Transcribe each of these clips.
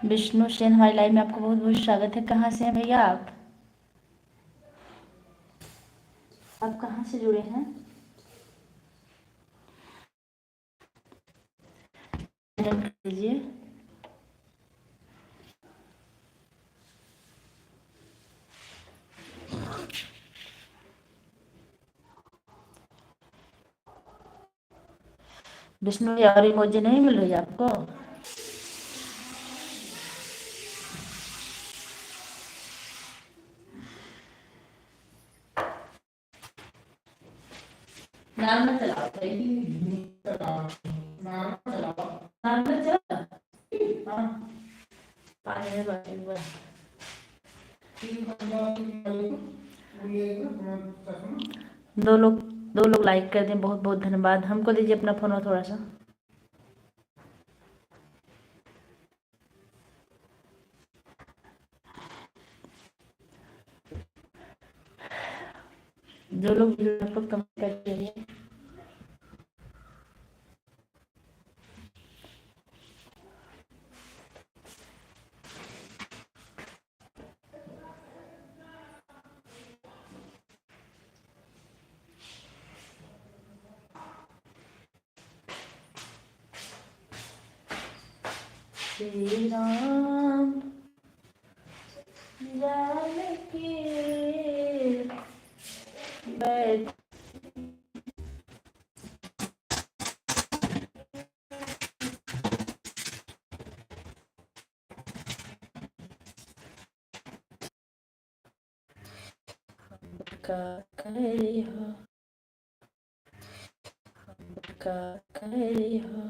विष्णु सेन हमारी लाइव में आपका बहुत बहुत स्वागत है। कहाँ से हैं भैया आप कहाँ से जुड़े हैं? कीजिए। विष्णु और इमोजी नहीं मिल रही आपको? नाम मत चलाओ नाम मत चलाओ। हाँ पानी में बाटी हुआ है। दो लोग दो लोग लाइक कर दें, बहुत बहुत धन्यवाद। हमको दीजिए अपना फोन थोड़ा सा। जो लोग आप लोग कमेंट करते रहिए। श्री राम जानकी बैठ का करी हो का करी हो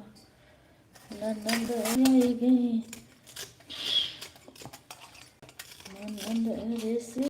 नंद आई गई नंद ऋषि